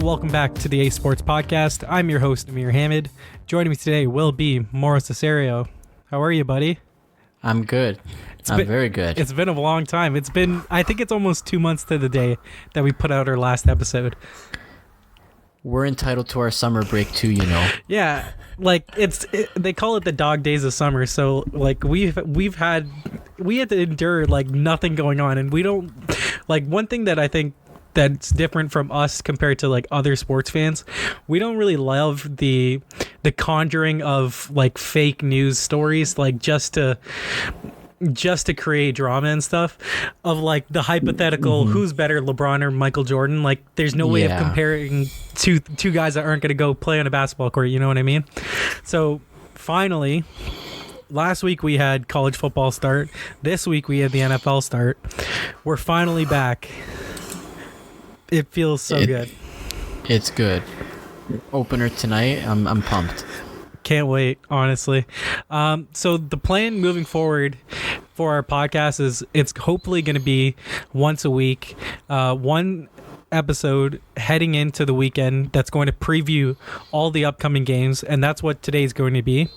welcome back to the A Sports Podcast. I'm your host, Ameer Hamid. Joining me today will be Mauro Cesario. How are you, buddy? I'm good. I'm very good. It's been a long time. I think it's almost 2 months to the day that we put out our last episode. We're entitled to our summer break too, you know. Yeah, like they call it the dog days of summer. So like we had to endure like nothing going on, and we don't like one thing that I think that's different from us compared to like other sports fans. We don't really love the conjuring of like fake news stories, like just to create drama and stuff, of like the hypothetical who's better, LeBron or Michael Jordan. Like there's no way of comparing two guys that aren't going to go play on a basketball court, you know what I mean? So finally, last week we had college football start. This week we had the NFL start. We're finally back. It feels so good. It's good. Opener tonight. I'm pumped. Can't wait, honestly. So the plan moving forward for our podcast is it's hopefully going to be once a week, one episode heading into the weekend that's going to preview all the upcoming games, and that's what today's going to be.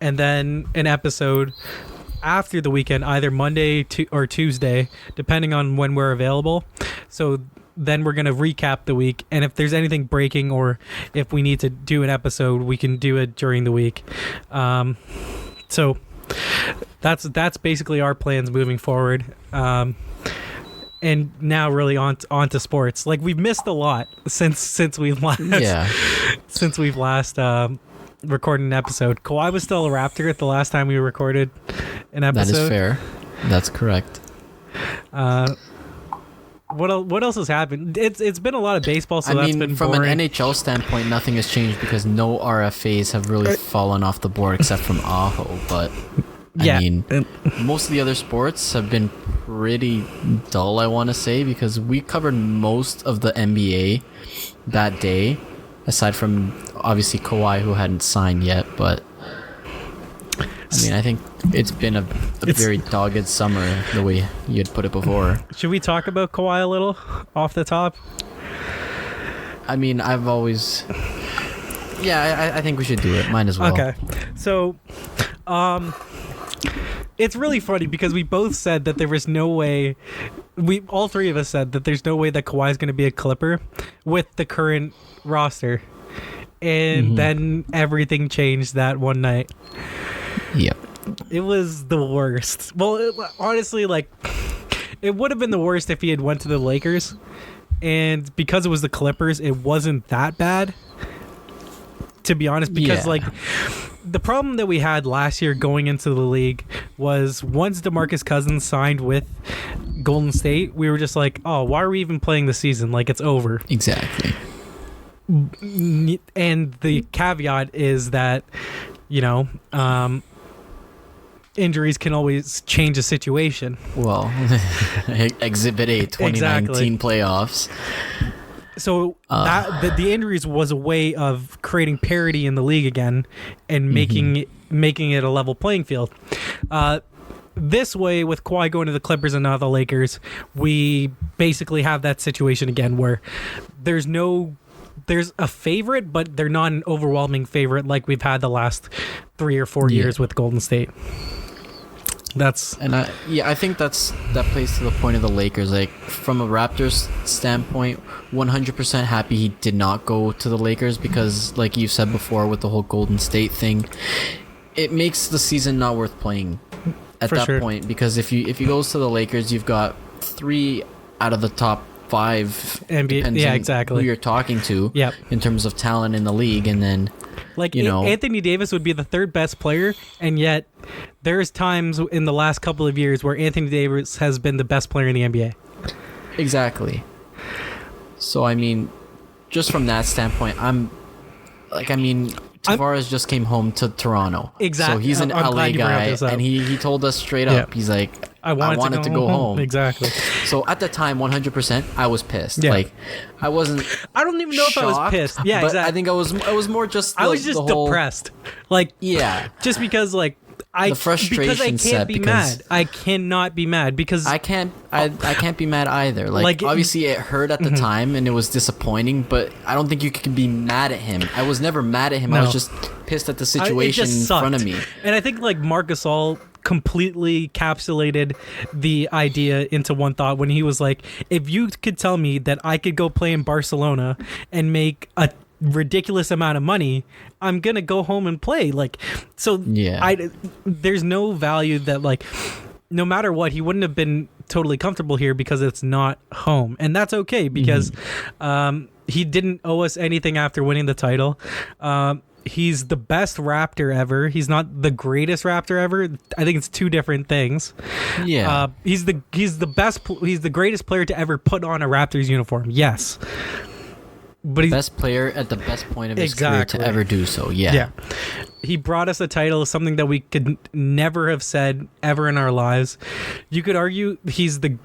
And then an episode after the weekend, either Monday or Tuesday, depending on when we're available. So then we're going to recap the week, and if there's anything breaking or if we need to do an episode, we can do it during the week. So that's basically our plans moving forward. And now really on to sports. Like we've missed a lot since we've last recorded an episode. Kawhi was still a Raptor at the last time we recorded an episode. That is fair. That's correct. What else has happened? It's been a lot of baseball, so that's been from boring. an NHL standpoint, nothing has changed because no RFAs have really fallen off the board except from Aho. But I mean, most of the other sports have been pretty dull, I want to say, because we covered most of the NBA that day, aside from obviously Kawhi, who hadn't signed yet. But I mean, I think it's been a very dogged summer, the way you had put it before. Should we talk about Kawhi a little off the top? I mean, I've always... Yeah, I think we should do it. Might as well. Okay. So, it's really funny because we both said that there was no way... all three of us said that there's no way that Kawhi is going to be a Clipper with the current roster. And then everything changed that one night. Yep. It was the worst. Well, honestly, like, it would have been the worst if he had went to the Lakers. And because it was the Clippers, it wasn't that bad, to be honest. Because, like, the problem that we had last year going into the league was once DeMarcus Cousins signed with Golden State, we were just like, oh, why are we even playing the season? Like, it's over. Exactly. And the caveat is that, you know, injuries can always change a situation. Well, Exhibit A, 2019 playoffs. So the injuries was a way of creating parity in the league again and making it a level playing field. This way, with Kawhi going to the Clippers and not the Lakers, we basically have that situation again where there's a favorite, but they're not an overwhelming favorite like we've had the last 3 or 4 years with Golden State. I think that plays to the point of the Lakers. Like, from a Raptors standpoint, 100% happy he did not go to the Lakers because, like you said before, with the whole Golden State thing, it makes the season not worth playing at that point. Because if he goes to the Lakers, you've got 3 out of the top 5 NBA, who you're talking to in terms of talent in the league, and then like, you know, Anthony Davis would be the 3rd best player, and yet there's times in the last couple of years where Anthony Davis has been the best player in the NBA. Exactly. So I mean, just from that standpoint, Tavares just came home to Toronto. Exactly. So he's an LA guy, and he told us straight up, he's like, I wanted to go home. Exactly. So at the time, 100%, I was pissed. Yeah. Like, I wasn't. I don't even know if I was pissed. Yeah, but exactly. I think I was more just. I was just depressed. Like, yeah, just because, like, the frustration because I can't set be mad. I cannot be mad because I can't be mad either. Like obviously it hurt at the time and it was disappointing, but I don't think you can be mad at him. I was never mad at him. No. I was just pissed at the situation in front of me. And I think like Marc Gasol completely encapsulated the idea into one thought when he was like, if you could tell me that I could go play in Barcelona and make a ridiculous amount of money, I'm gonna go home and play. Like, so yeah, there's no value that, like, no matter what, he wouldn't have been totally comfortable here because it's not home, and that's okay because he didn't owe us anything after winning the title. He's the best Raptor ever. He's not the greatest Raptor ever. I think it's two different things. Yeah. He's the best. He's the greatest player to ever put on a Raptors uniform. Yes. But he's best player at the best point of his career to ever do so. Yeah. Yeah. He brought us a title, something that we could never have said ever in our lives. You could argue he's the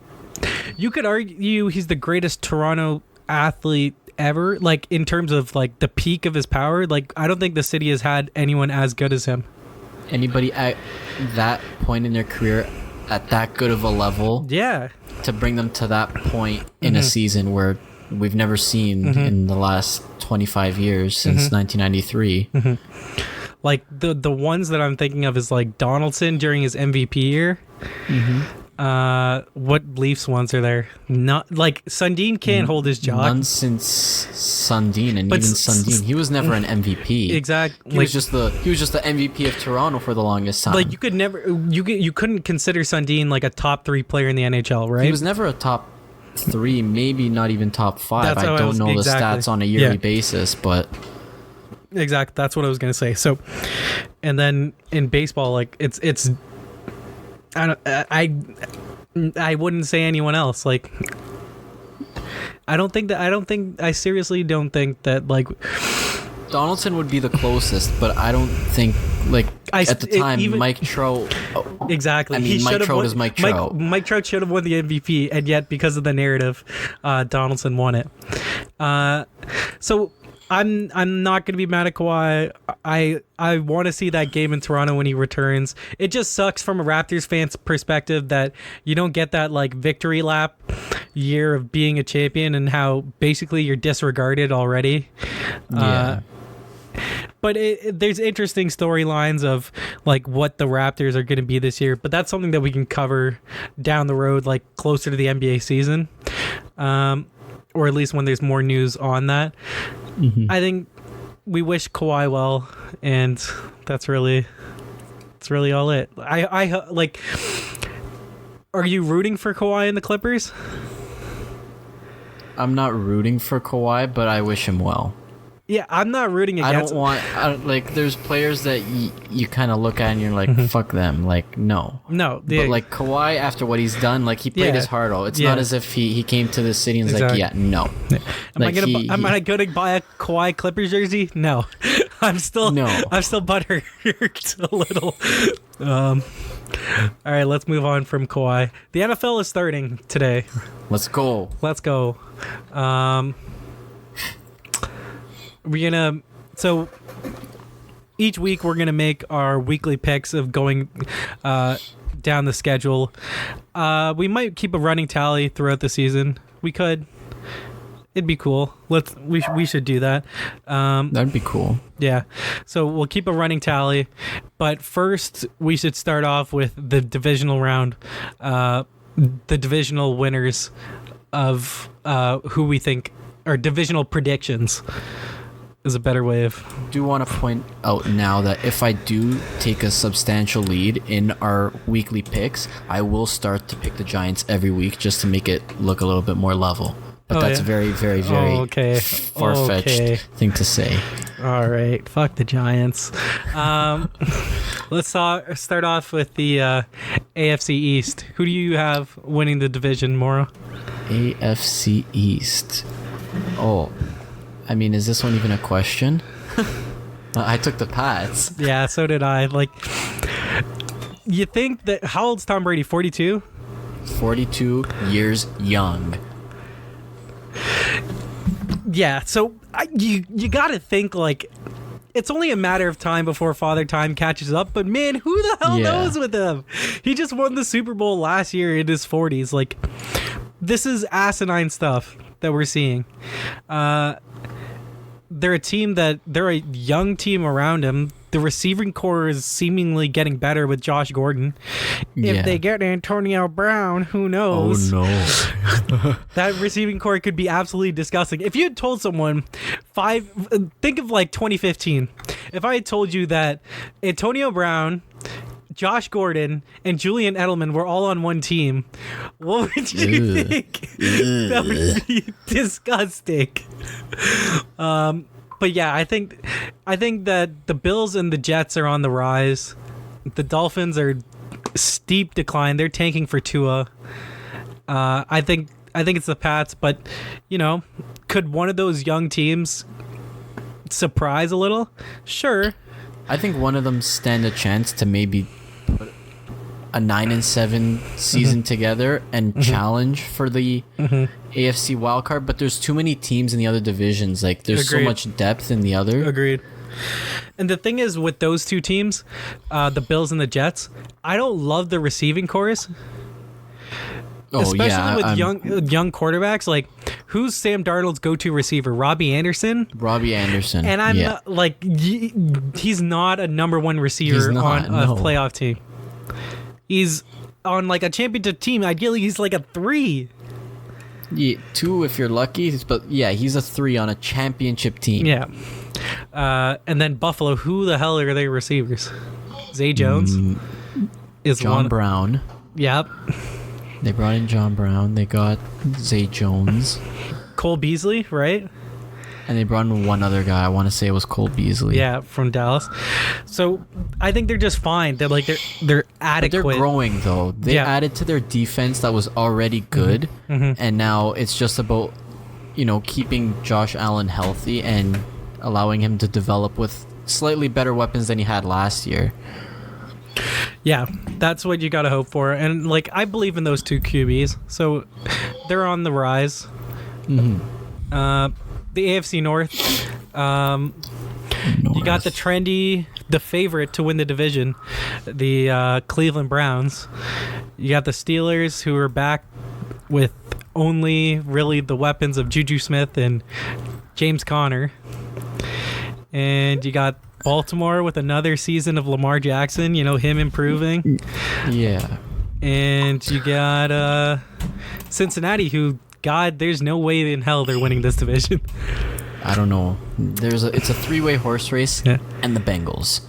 greatest Toronto athlete ever, like in terms of like the peak of his power. Like, I don't think the city has had anyone as good as him. Anybody at that point in their career at that good of a level, to bring them to that point in a season where we've never seen in the last 25 years since 1993. Like the ones that I'm thinking of is like Donaldson during his MVP year. What Leafs ones are there? Not like Sundin can't hold his jaw. None since Sundin, and But even Sundin, he was never an MVP. Exactly. He was just the MVP of Toronto for the longest time. Like, you could never you couldn't consider Sundin like a top 3 player in the NHL, right? He was never a top 3, maybe not even top 5. That's I don't know the stats on a yearly basis, but exactly, that's what I was gonna say. So, and then in baseball, like it's I wouldn't say anyone else. Like, I seriously don't think that, like, Donaldson would be the closest, but I don't think, like, at the time, Mike Trout. Exactly. I mean, Mike Trout is Mike Trout. Mike Trout should have won the MVP, and yet because of the narrative, Donaldson won it. So I'm not gonna be mad at Kawhi. I want to see that game in Toronto when he returns. It just sucks from a Raptors fan's perspective that you don't get that, like, victory lap year of being a champion and how basically you're disregarded already. Yeah. But there's interesting storylines of, like, what the Raptors are going to be this year. But that's something that we can cover down the road, like, closer to the NBA season. Or at least when there's more news on that. I think we wish Kawhi well, and that's really all it. I like. Are you rooting for Kawhi and the Clippers? I'm not rooting for Kawhi, but I wish him well. Yeah, I'm not rooting against. Like, there's players that you kind of look at and you're like, fuck them. Like, no. But like Kawhi, after what he's done, like, he played his heart out. It's not as if he came to this city and was like, no. Am I gonna buy a Kawhi Clippers jersey? No. I'm still butthurt a little. All right, let's move on from Kawhi. The NFL is starting today. Let's go. So each week we're gonna make our weekly picks of going down the schedule. We might keep a running tally throughout the season. We could. It'd be cool. We should do that. That'd be cool. Yeah. So we'll keep a running tally, but first we should start off with the divisional round, the divisional winners of who we think, or divisional predictions is a better way of. I do want to point out now that if I do take a substantial lead in our weekly picks, I will start to pick the Giants every week just to make it look a little bit more level. But that's very, very, very far-fetched thing to say. All right. Fuck the Giants. Let's start off with the AFC East. Who do you have winning the division, Mauro? AFC East. Oh, I mean, is this one even a question? I took the Pats. Yeah, so did I. Like, you think that, how old's Tom Brady? 42? 42 years young. Yeah, so you got to think, like, it's only a matter of time before Father Time catches up. But man, who the hell knows with him? He just won the Super Bowl last year in his 40s. Like, this is asinine stuff that we're seeing. They're a young team around him. The receiving core is seemingly getting better with Josh Gordon. If they get Antonio Brown, who knows? Oh no. That receiving core could be absolutely disgusting. If you had told someone think of like 2015. If I had told you that Antonio Brown, Josh Gordon, and Julian Edelman were all on one team, what would you think? That would be disgusting. But yeah, I think that the Bills and the Jets are on the rise. The Dolphins are steep decline. They're tanking for Tua. I think it's the Pats, but could one of those young teams surprise a little? Sure. I think one of them stand a chance to maybe put a 9-7 season together and challenge for the AFC wildcard, but there's too many teams in the other divisions. Like, there's so much depth in the other. Agreed. And the thing is, with those two teams, the Bills and the Jets, I don't love the receiving cores. Especially with young quarterbacks. Like, who's Sam Darnold's go-to receiver? Robbie Anderson? Robbie Anderson. And I'm not, like, he's not a number one receiver on a playoff team. He's on like a championship team. Ideally, he's like a 3. Yeah, 2 if you're lucky. But yeah, he's a 3 on a championship team. Yeah. And then Buffalo, who the hell are their receivers? Zay Jones is John one. Brown. Yep. They brought in John Brown. They got Zay Jones. Cole Beasley, right? And they brought in one other guy. I want to say it was Cole Beasley. Yeah, from Dallas. So I think they're just fine. They're adequate. But they're growing though. They added to their defense that was already good, and now it's just about keeping Josh Allen healthy and allowing him to develop with slightly better weapons than he had last year. Yeah, that's what you got to hope for. And like, I believe in those two QBs, so they're on the rise. The AFC North, you got the favorite to win the division, the Cleveland Browns. You got the Steelers, who are back with only really the weapons of Juju Smith and James Conner. And you got Baltimore with another season of Lamar Jackson, him improving. Yeah. And you got Cincinnati, who, God, there's no way in hell they're winning this division. I don't know. It's a 3-way horse race, and the Bengals.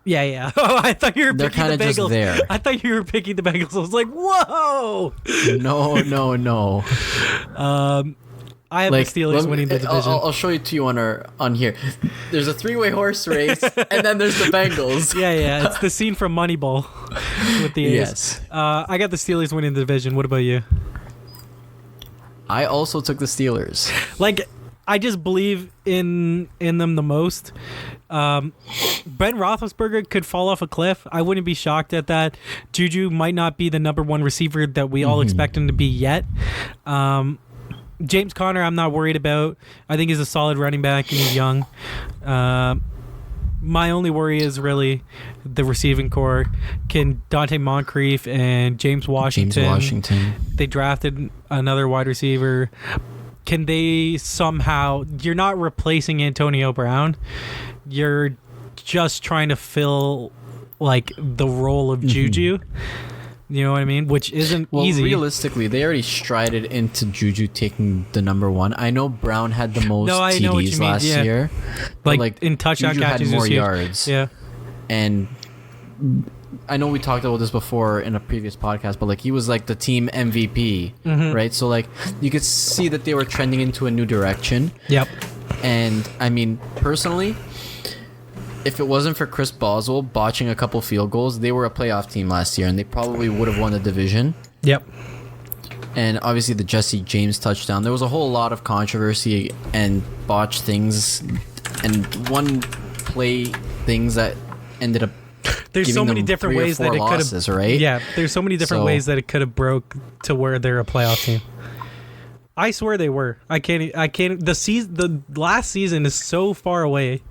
Yeah. Oh, I thought you were They're picking the Bengals. Just there. I thought you were picking the Bengals. I was like, whoa. No. I have the Steelers winning the division. I'll show it to you on here. There's a 3-way horse race, and then there's the Bengals. Yeah. It's the scene from Moneyball with the A's. Yes. I got the Steelers winning the division. What about you? I also took the Steelers. Like, I just believe in them the most. Ben Roethlisberger could fall off a cliff. I wouldn't be shocked at that. Juju might not be the number one receiver that we all expect him to be yet. James Conner, I'm not worried about. I think he's a solid running back and he's young. My only worry is really the receiving core. Can Dante Moncrief and James Washington. They drafted another wide receiver. Can they somehow... You're not replacing Antonio Brown. You're just trying to fill like the role of Juju. You know what I mean? Which isn't easy. Realistically, they already strided into Juju taking the number 1. I know Brown had the most TDs last year. Like in touchdown catches, had more yards. Yeah. And I know we talked about this before in a previous podcast, but like he was like the team MVP, right? So like you could see that they were trending into a new direction. Yep. And I mean, personally, if it wasn't for Chris Boswell botching a couple field goals, they were a playoff team last year, and they probably would have won the division. Yep. And obviously the Jesse James touchdown. There was a whole lot of controversy and botched things, and one play things that ended up. There's so many different ways that it could have. Right? Yeah. There's so many different ways that it could have broke to where they're a playoff team. I swear they were. I can't. The last season is so far away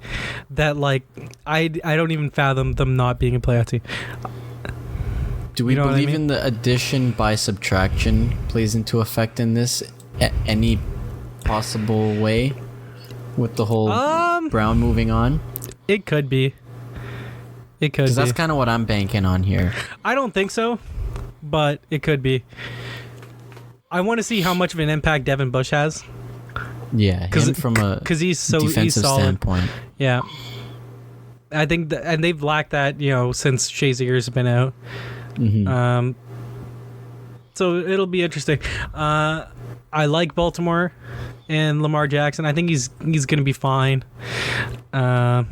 that like I don't even fathom them not being a playoff team. Do we You know what I believe mean? in the addition by subtraction plays into effect in this any possible way with the whole Brown moving on? It could be. It could be. Because that's kind of what I'm banking on here. I don't think so, but it could be. I want to see how much of an impact Devin Bush has. Yeah, him from a he's defensive solid. standpoint. Yeah. I think and they've lacked that, since Shazier's been out. Mm-hmm. So it'll be interesting. I like Baltimore and Lamar Jackson. I think he's going to be fine. I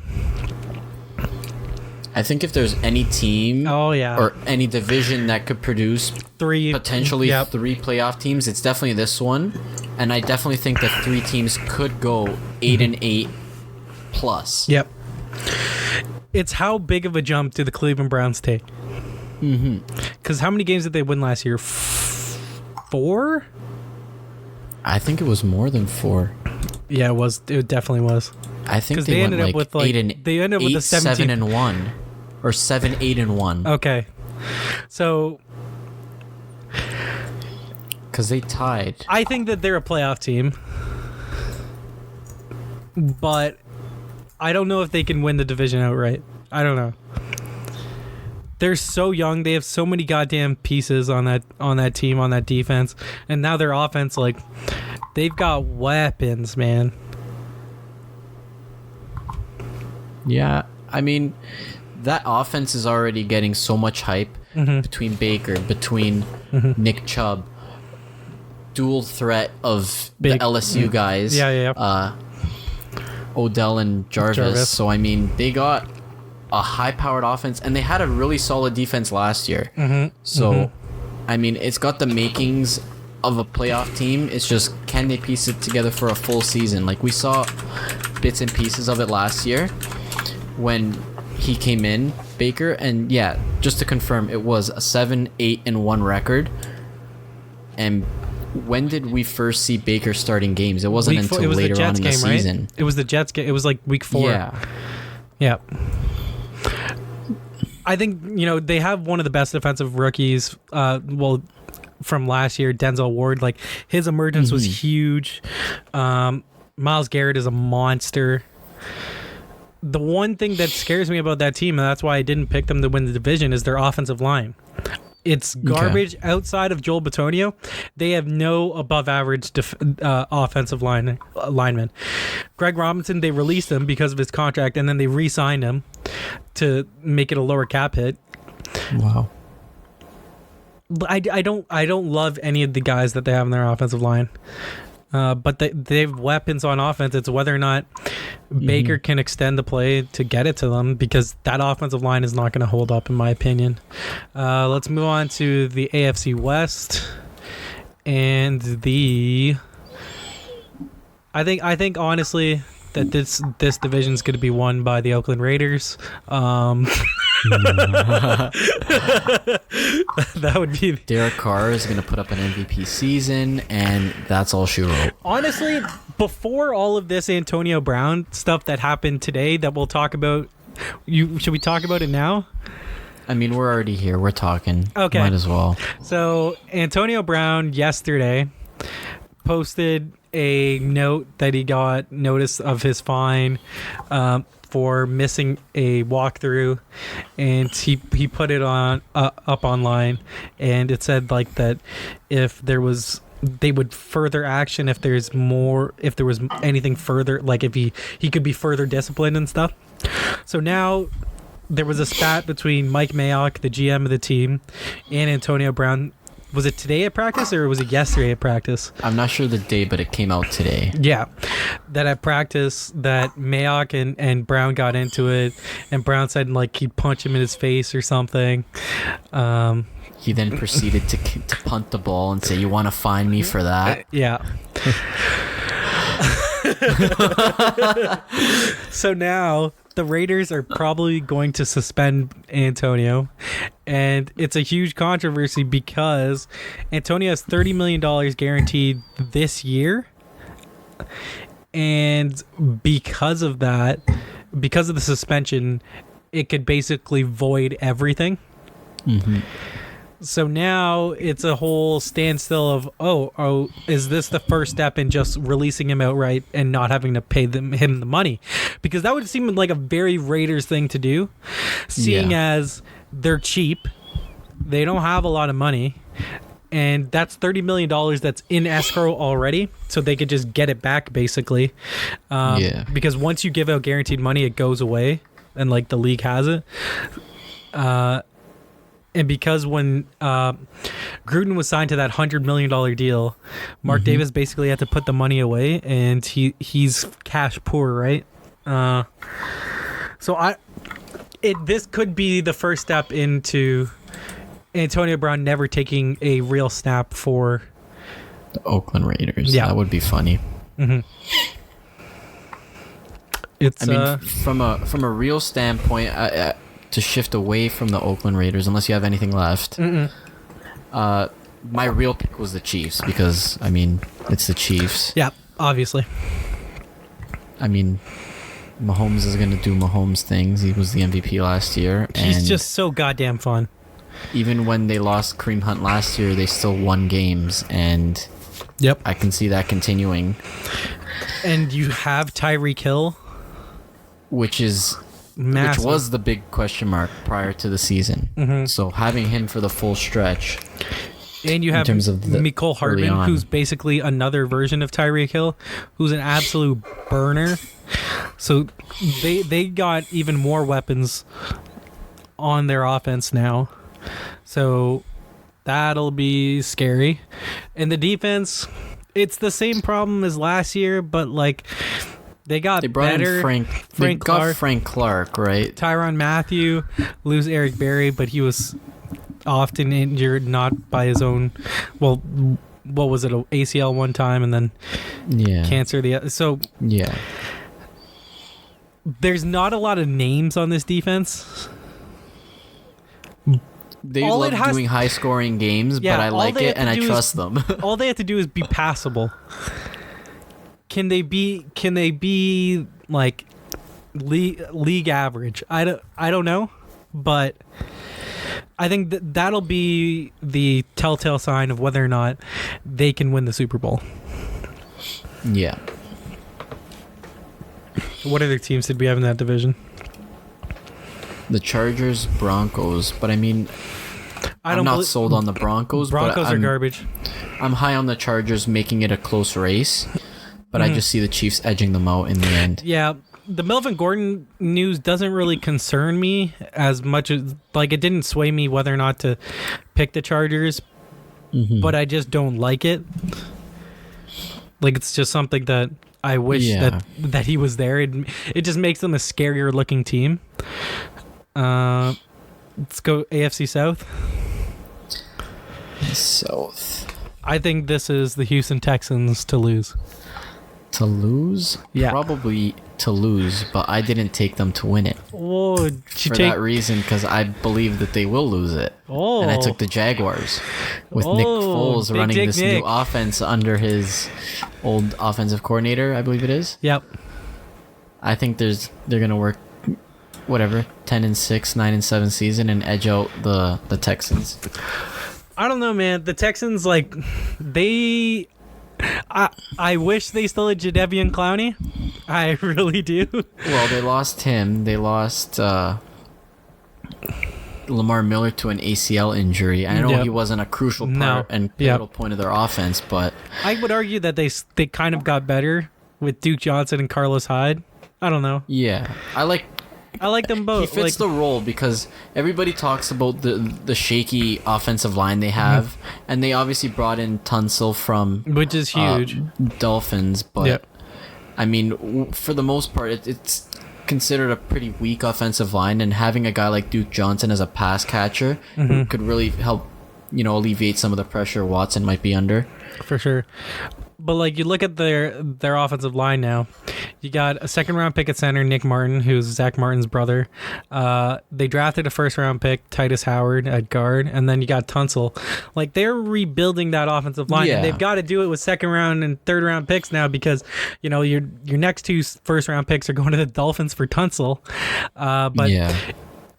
think if there's any team or any division that could produce potentially three playoff teams, it's definitely this one. And I definitely think that 3 teams could go 8-8 plus. Yep. It's how big of a jump do the Cleveland Browns take? Because how many games did they win last year? 4? I think it was more than 4. Yeah, it was. It definitely was. I think they ended up with 8 they ended up with a 7-1 or 7-8-1. Okay, so because they tied. I think that they're a playoff team, but I don't know if they can win the division outright. I don't know. They're so young. They have so many goddamn pieces on that team, on that defense, and now their offense, like, they've got weapons, man. Yeah, I mean, that offense is already getting so much hype between Baker, between Nick Chubb, dual threat of the LSU guys. Yeah. Odell and Jarvis. So, I mean, they got a high-powered offense, and they had a really solid defense last year. So, I mean, it's got the makings of a playoff team. It's just, can they piece it together for a full season? Like, we saw bits and pieces of it last year when he came in, Baker, and yeah, just to confirm, it was a 7-8-1 record. And when did we first see Baker starting games? It wasn't until later on in the season. Right? It was the Jets game. It was like week 4. Yeah. I think, they have one of the best defensive rookies, from last year, Denzel Ward. Like, his emergence was huge. Myles Garrett is a monster. The one thing that scares me about that team, and that's why I didn't pick them to win the division, is their offensive line. It's garbage. Outside of Joel Bitonio. They have no above-average offensive linemen. Greg Robinson, they released him because of his contract, and then they re-signed him to make it a lower cap hit. Wow. I don't love any of the guys that they have in their offensive line. But they have weapons on offense. It's whether or not Baker can extend the play to get it to them, because that offensive line is not going to hold up, in my opinion. Let's move on to the AFC West. And I think honestly that this division is going to be won by the Oakland Raiders. That would be Derek Carr is going to put up an MVP season, and that's all she wrote. Honestly, before all of this Antonio Brown stuff that happened today that we'll talk about, should we talk about it now? I mean, we're already here. We're talking. Okay. Might as well. So, Antonio Brown yesterday posted a note that he got notice of his fine for missing a walkthrough, and he put it on up online, and it said like that if there was, they would further action if there was anything further, like if he could be further disciplined and stuff. So now there was a spat between Mike Mayock, the GM of the team, and Antonio Brown. Was it today at practice, or was it yesterday at practice? I'm not sure the day, but it came out today. Yeah. That at practice, that Mayock and Brown got into it, and Brown said like he'd punch him in his face or something. He then proceeded to punt the ball and say, "You want to fine me for that?" Yeah. So now the Raiders are probably going to suspend Antonio, and it's a huge controversy because Antonio has $30 million guaranteed this year, and because of that, because of the suspension, it could basically void everything. Mm-hmm. So now it's a whole standstill of, oh, is this the first step in just releasing him outright and not having to pay him the money? Because that would seem like a very Raiders thing to do, seeing as they're cheap, they don't have a lot of money, and that's $30 million that's in escrow already, so they could just get it back basically. Because once you give out guaranteed money, it goes away, and like the league has it. And because when Gruden was signed to that $100 million deal, Mark Davis basically had to put the money away, and he's cash poor, right? So this could be the first step into Antonio Brown never taking a real snap for the Oakland Raiders. Yeah, that would be funny. Mm-hmm. It's from a real standpoint. To shift away from the Oakland Raiders, unless you have anything left. My real pick was the Chiefs because, I mean, it's the Chiefs. Yeah, obviously. I mean, Mahomes is going to do Mahomes things. He was the MVP last year. He's just so goddamn fun. Even when they lost Kareem Hunt last year, they still won games, and I can see that continuing. And you have Tyreek Hill, which is... massive. Which was the big question mark prior to the season. Mm-hmm. So having him for the full stretch. And you have Mecole Hardman, who's basically another version of Tyreek Hill, who's an absolute burner. So they got even more weapons on their offense now. So that'll be scary. And the defense, it's the same problem as last year, but like... They brought better. In Frank Clark, right? Tyrann Mathieu, lose Eric Berry, but he was often injured, not by his own. Well, what was it? ACL one time, and then cancer. There's not a lot of names on this defense. They love doing high-scoring games, but I like it and I trust them. All they have to do is be passable. Can they be like league average? I don't know, but I think that'll be the telltale sign of whether or not they can win the Super Bowl. Yeah. What other teams did we have in that division? The Chargers, Broncos, but I mean, I'm not sold on the Broncos. Broncos are garbage. I'm high on the Chargers making it a close race. But I just see the Chiefs edging them out in the end. Yeah, the Melvin Gordon news doesn't really concern me as much as, like, it didn't sway me whether or not to pick the Chargers, but I just don't like it. Like, it's just something that I wish that he was there. It just makes them a scarier looking team. Let's go AFC South. South. I think this is the Houston Texans to lose. To lose? Yeah. Probably to lose, but I didn't take them to win it. Oh, that reason, because I believe that they will lose it. Oh. And I took the Jaguars with Nick Foles running this new offense under his old offensive coordinator, I believe it is. Yep. I think they're going to work, 10-6, 9-7 season and edge out the Texans. I don't know, man. The Texans, like, I wish they still had Jadeveon Clowney. I really do. Well, they lost him. They lost Lamar Miller to an ACL injury. I know he wasn't a crucial part and pivotal point of their offense, but I would argue that they kind of got better with Duke Johnson and Carlos Hyde. I don't know. Yeah, I like them both. He fits the role because everybody talks about the shaky offensive line they have, and they obviously brought in Tunsil from which is huge Dolphins, but I mean, for the most part, it's considered a pretty weak offensive line, and having a guy like Duke Johnson as a pass catcher could really help, alleviate some of the pressure Watson might be under. For sure. But like you look at their offensive line now, You got a second round pick at center, Nick Martin, who's Zach Martin's brother. They drafted a first round pick, Titus Howard at guard, and then you got Tunsil. Like, they're rebuilding that offensive line, and they've got to do it with second round and third round picks now because your next two first round picks are going to the Dolphins for Tunsil. But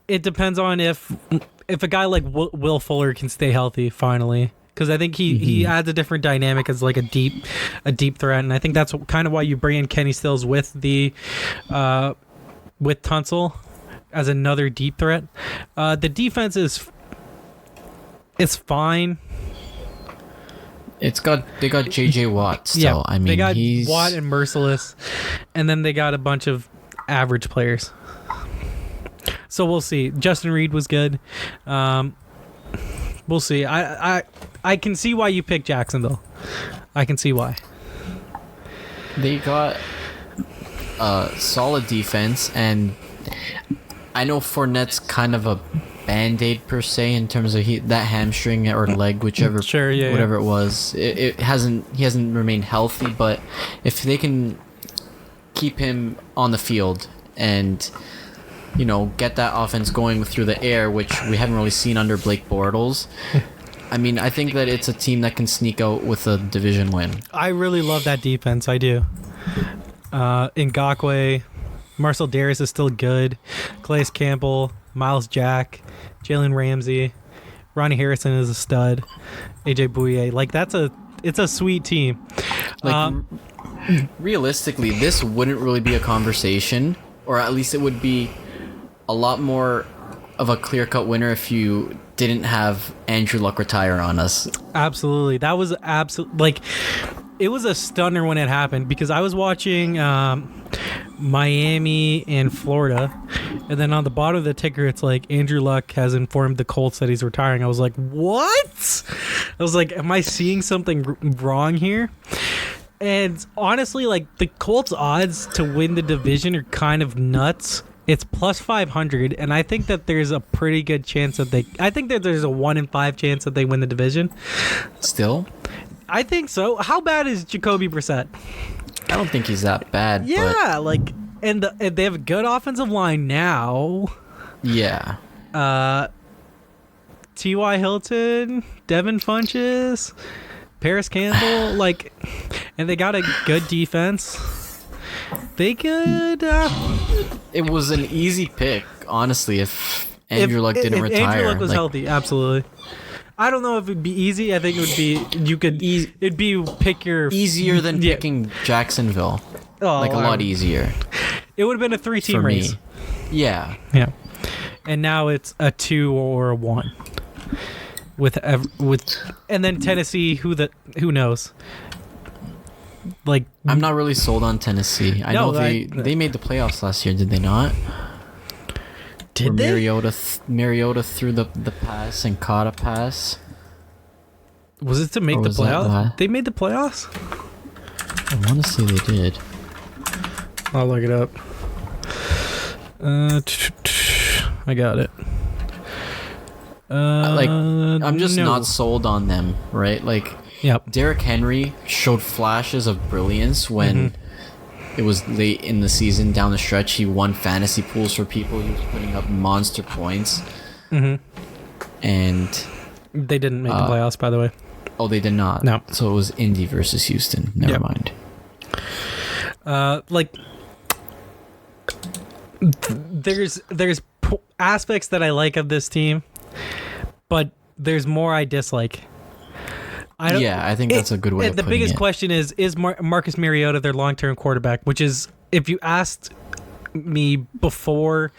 it depends on if a guy like Will Fuller can stay healthy finally. Because I think he adds a different dynamic as like a deep threat, and I think that's kind of why you bring in Kenny Stills with Tunsil as another deep threat. The defense is fine. They got JJ Watt still. I mean, they got Watt and Merciless, and then they got a bunch of average players. So we'll see. Justin Reed was good. We'll see. I can see why you picked Jacksonville. I can see why. They got a solid defense, and I know Fournette's kind of a Band-Aid per se in terms of that hamstring or leg, whichever, whatever it was. He hasn't remained healthy, but if they can keep him on the field and get that offense going through the air, which we haven't really seen under Blake Bortles. I mean, I think that it's a team that can sneak out with a division win. I really love that defense. I do. Ngakoue, Marcel Darius is still good. Calais Campbell, Miles Jack, Jalen Ramsey, Ronnie Harrison is a stud. AJ Bouye, like it's a sweet team. Like realistically, this wouldn't really be a conversation, or at least it would be a lot more of a clear-cut winner if you didn't have Andrew Luck retire on us. Absolutely. That was it was a stunner when it happened because I was watching Miami and Florida, and then on the bottom of the ticker it's like Andrew Luck has informed the Colts that he's retiring. I was like, what? I was like, am I seeing something wrong here? And honestly, like, the Colts odds to win the division are kind of nuts. It's plus 500, and I think that there's a pretty good chance that there's a 1 in 5 chance that they win the division. Still? I think so. How bad is Jacoby Brissett? I don't think he's that bad. Yeah, and they have a good offensive line now. Yeah. T.Y. Hilton, Devin Funchess, Paris Campbell, and they got a good defense. They could. It was an easy pick, honestly. If Andrew Luck didn't retire, Andrew Luck was healthy, absolutely. I don't know if it'd be easy. I think it would be. It'd be pick your easier than picking Jacksonville. A lot easier. It would have been a 3-team race. Me. Yeah. Yeah. And now it's a 2 or a 1. And then Tennessee. Who knows? Like, I'm not really sold on Tennessee. I know they made the playoffs last year, did they not? Did they? Mariota threw the pass and caught a pass. Was it to make the playoffs? They made the playoffs? I want to say they did. I'll look it up. I got it. I'm just not sold on them, right? Like, yep. Derrick Henry showed flashes of brilliance when it was late in the season. Down the stretch, he won fantasy pools for people. He was putting up monster points. And they didn't make the playoffs, by the way. Oh, they did not? No. So it was Indy versus Houston. Never mind. There's aspects that I like of this team, but there's more I dislike. I think that's a good way of putting it. The biggest question is Marcus Mariota their long-term quarterback, which is, if you asked me before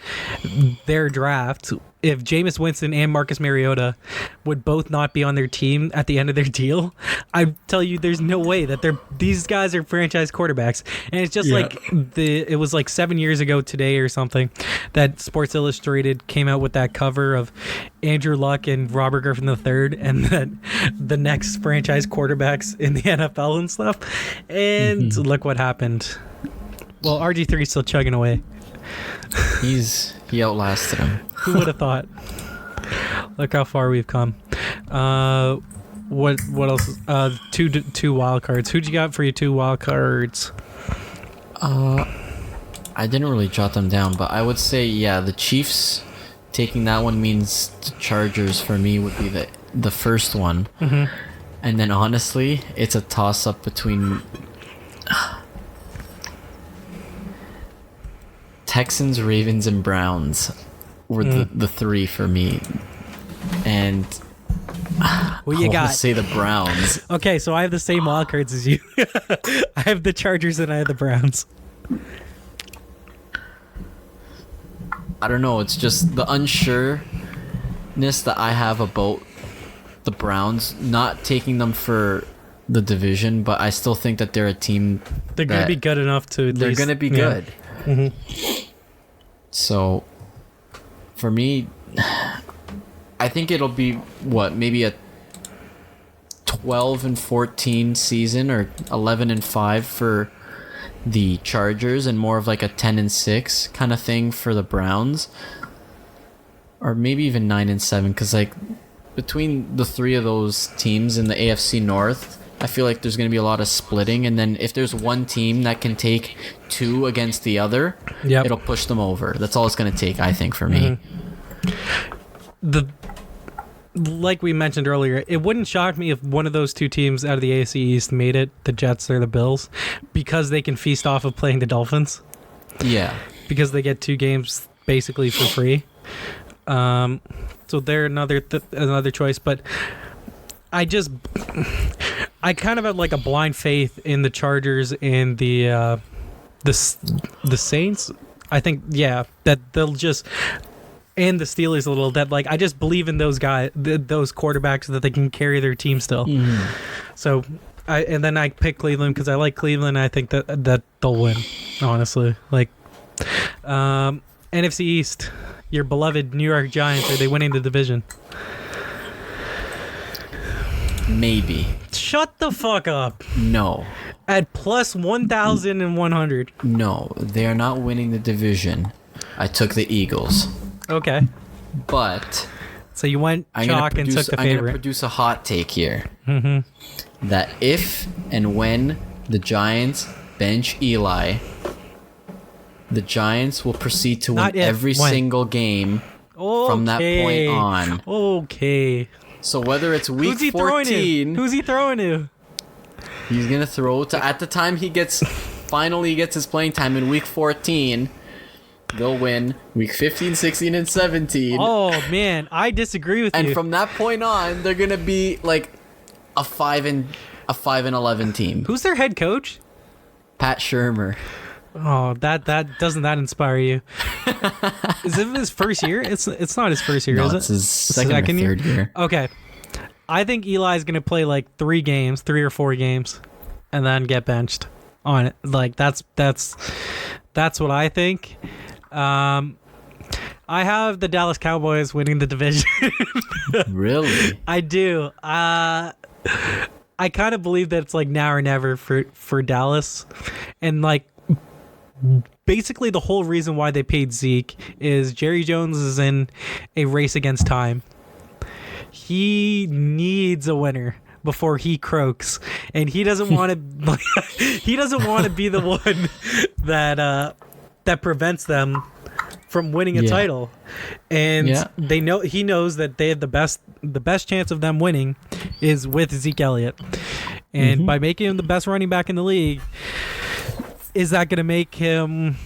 their draft if Jameis Winston and Marcus Mariota would both not be on their team at the end of their deal, I tell you there's no way that these guys are franchise quarterbacks. And it's just it was like 7 years ago today or something that Sports Illustrated came out with that cover of Andrew Luck and Robert Griffin III and then the next franchise quarterbacks in the NFL and stuff. And look what happened. Well, RG3 is still chugging away. He outlasted him. Who would have thought? Look how far we've come. What else? Two wild cards. Who'd you got for your 2 wild cards? I didn't really jot them down, but I would say, yeah, the Chiefs taking that one means the Chargers for me would be the first one. Mm-hmm. And then honestly, it's a toss-up between Texans, Ravens, and Browns were the three for me. And what you got? Say the Browns. Okay, so I have the same wild cards as you. I have the Chargers and I have the Browns. I don't know. It's just the unsureness that I have about the Browns, not taking them for the division, but I still think that they're a team. They're going to be good enough to. They're going to be good. Mm-hmm. So, for me, I think it'll be maybe a 12-14 season or 11-5 for the Chargers, and more of like a 10-6 kind of thing for the Browns, or maybe even 9-7, because like between the three of those teams in the AFC North, I feel like there's going to be a lot of splitting, and then if there's one team that can take two against the other, it'll push them over. That's all it's going to take, I think, for me. Like we mentioned earlier, it wouldn't shock me if one of those two teams out of the AFC East made it, the Jets or the Bills, because they can feast off of playing the Dolphins. Yeah. Because they get 2 games basically for free. So they're another choice, but I kind of have like a blind faith in the Chargers and the Saints. I think, that they'll just... And the Steelers a little, that like I just believe in those guys, those quarterbacks, that they can carry their team still. So, I pick Cleveland because I like Cleveland. I think that they'll win. Honestly, like NFC East, your beloved New York Giants, are they winning the division? Maybe. Shut the fuck up. No. At plus 1,100. No, they are not winning the division. I took the Eagles. Okay. But so you went chalk and took the favorite. I'm going to produce a hot take here. Mm-hmm. That if and when the Giants bench Eli, the Giants will proceed to win every single game from that point on. Okay. So whether it's week 14... Who's he throwing to? He's going to throw to... At the time he finally gets his playing time in week 14... They'll win week 15, 16, and 17. Oh, man. I disagree with you. And from that point on, they're going to be like a 5-11 team. Who's their head coach? Pat Shurmur. Oh, that doesn't that inspire you? Is it his first year? It's not his first year, is it? It's his second or third year. Okay. I think Eli's going to play like 3 or 4 games and then get benched on it. Like that's what I think. I have the Dallas Cowboys winning the division. Really? I do. I kind of believe that it's like now or never for Dallas. And like basically the whole reason why they paid Zeke is Jerry Jones is in a race against time. He needs a winner before he croaks, and he doesn't want to be the one that prevents them from winning a title. And he knows that they have the best chance of them winning is with Zeke Elliott. And by making him the best running back in the league, is that going to make him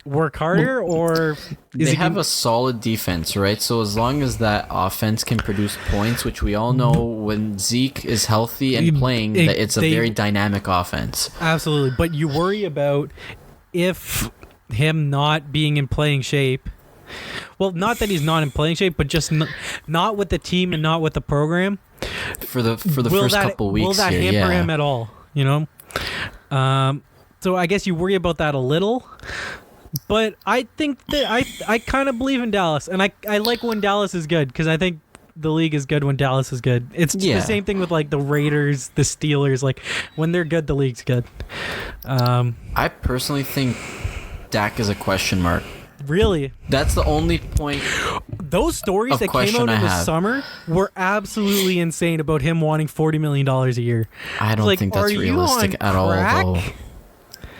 work harder, or they have a solid defense, right? So as long as that offense can produce points, which we all know when Zeke is healthy and playing, that it's a very dynamic offense. Absolutely. But you worry about if him not being in playing shape. Well, not that he's not in playing shape, but just not with the team and not with the program. For the first couple weeks, will that hamper him at all? You know. So I guess you worry about that a little. But I think that I kind of believe in Dallas, and I like when Dallas is good, because I think the league is good when Dallas is good. It's the same thing with like the Raiders, the Steelers. Like when they're good, the league's good. I personally think Dak is a question mark. Really? That's the only point. Those stories that came out in the summer were absolutely insane about him wanting $40 million a year. I don't think that's realistic at all, though.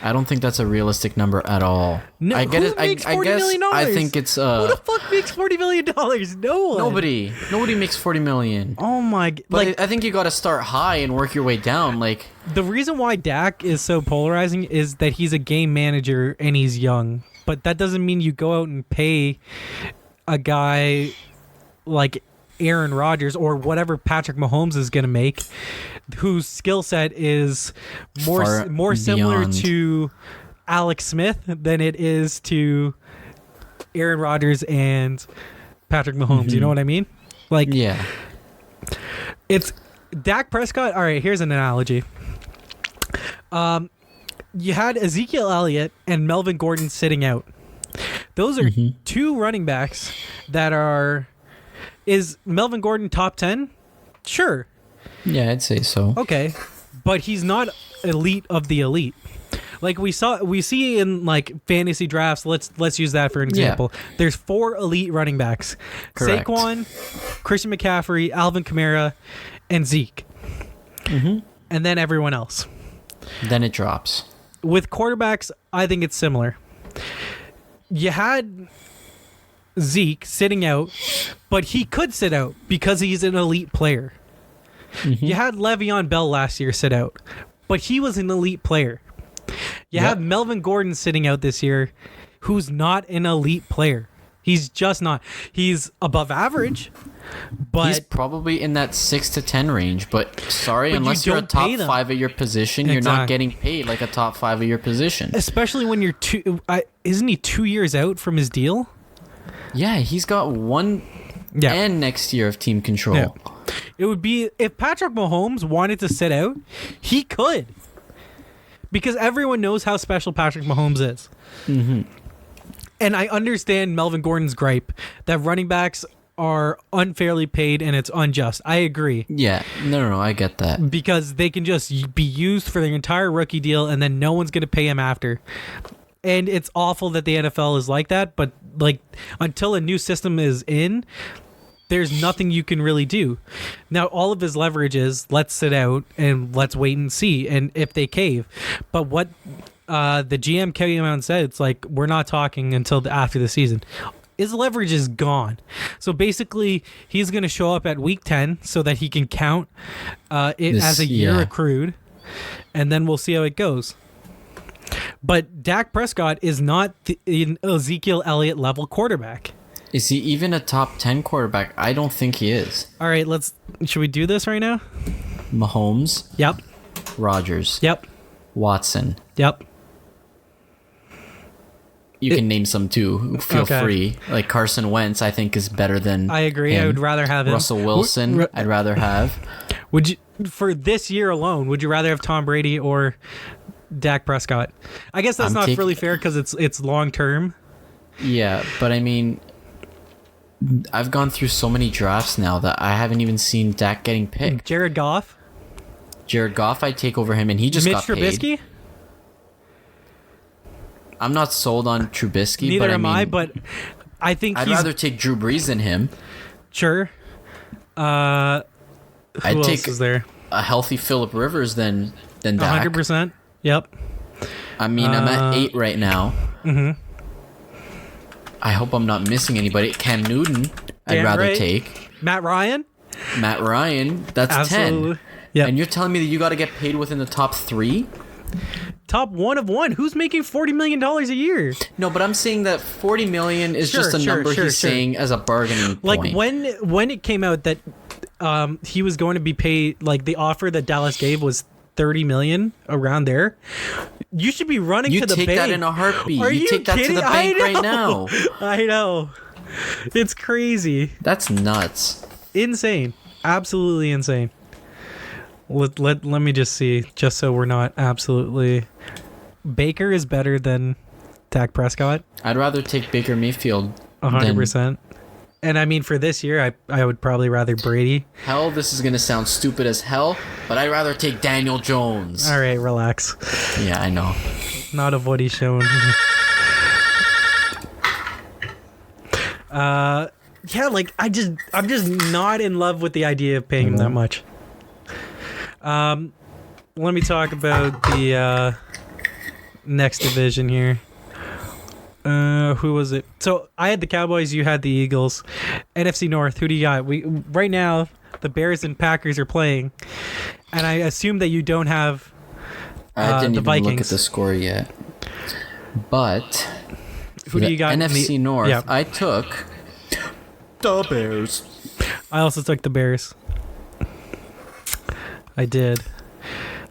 I don't think that's a realistic number at all. No, I get who it. makes I $40 guess million? I think it's Who the fuck makes $40 million? No one. Nobody makes $40 million. Oh my! But I think you got to start high and work your way down. Like, the reason why Dak is so polarizing is that he's a game manager and he's young. But that doesn't mean you go out and pay a guy like Aaron Rodgers or whatever Patrick Mahomes is going to make, whose skill set is more similar beyond. to Alex Smith than it is to Aaron Rodgers and Patrick Mahomes. You know what I mean? Like, yeah. It's Dak Prescott. All right, here's an analogy. You had Ezekiel Elliott and Melvin Gordon sitting out. Those are two running backs that are... Is Melvin Gordon top 10? Sure. Yeah, I'd say so. Okay. But he's not elite of the elite. Like we see in like fantasy drafts, let's use that for an example. Yeah. There's 4 elite running backs. Correct. Saquon, Christian McCaffrey, Alvin Kamara, and Zeke. And then everyone else. Then it drops. With quarterbacks, I think it's similar. You had Zeke sitting out, but he could sit out because he's an elite player. You had Le'Veon Bell last year sit out, but he was an elite player. You have Melvin Gordon sitting out this year, who's not an elite player. He's just not. He's above average, but he's probably in that 6 to 10 range. But sorry, unless you're a don't top pay them. 5 at your position, you're not getting paid like a top 5 at your position. Especially when you're isn't he 2 years out from his deal? Yeah, he's got 1 and next year of team control. Yeah. It would be if Patrick Mahomes wanted to sit out, he could. Because everyone knows how special Patrick Mahomes is. And I understand Melvin Gordon's gripe that running backs are unfairly paid and it's unjust. I agree. Yeah, no, I get that. Because they can just be used for their entire rookie deal and then no one's going to pay him after. And it's awful that the NFL is like that, but like until a new system is in, there's nothing you can really do. Now, all of his leverage is let's sit out and let's wait and see, and if they cave. But what the GM came out and said, it's like, we're not talking until after the season. His leverage is gone. So basically, he's going to show up at week 10 so that he can count it as a year accrued, and then we'll see how it goes. But Dak Prescott is not an Ezekiel Elliott level quarterback. Is he even a top 10 quarterback? I don't think he is. All right, should we do this right now? Mahomes. Yep. Rodgers. Yep. Watson. Yep. You can name some too. Feel free. Like Carson Wentz, I think is better than. I agree. him. I would rather have him. Russell Wilson. I'd rather have. Would you, for this year alone, would you rather have Tom Brady or Dak Prescott? I guess that's not really fair because it's long term. Yeah, but I mean, I've gone through so many drafts now that I haven't even seen Dak getting picked. Jared Goff, I'd take over him, and he just got paid. Mitch Trubisky. I'm not sold on Trubisky. Neither but am I, I, but I think I'd rather take Drew Brees than him. Sure. Who I'd else take is there? A healthy Phillip Rivers than Dak. 100%. Yep. I mean, I'm at 8 right now. I hope I'm not missing anybody. Cam Newton, I'd rather take. Matt Ryan, that's absolutely. 10. Yeah. And you're telling me that you got to get paid within the top 3? Top 1 of 1. Who's making $40 million a year? No, but I'm saying that $40 million is just a number he's saying as a bargaining point. Like when it came out that he was going to be paid, like the offer that Dallas gave was $30 million, around there. You should be running to the bank. You take that in a heartbeat. You take that to the bank right now. I know. It's crazy. That's nuts. Insane. Absolutely insane. Let me just see, just so we're not absolutely... Baker is better than Dak Prescott. I'd rather take Baker Mayfield. 100%. And I mean, for this year, I would probably rather Brady. Hell, this is going to sound stupid as hell, but I'd rather take Daniel Jones. All right, relax. Yeah, I know. Not of what he's shown. Yeah, like I'm just not in love with the idea of paying him that much. Let me talk about the next division here. Who was it? So I had the Cowboys, you had the Eagles. NFC North, who do you got? Right now the Bears and Packers are playing, and I assume that you don't have I didn't the even Vikings. look at the score yet. But who do you got? NFC North, yeah. I took the Bears. I also took the Bears. I did.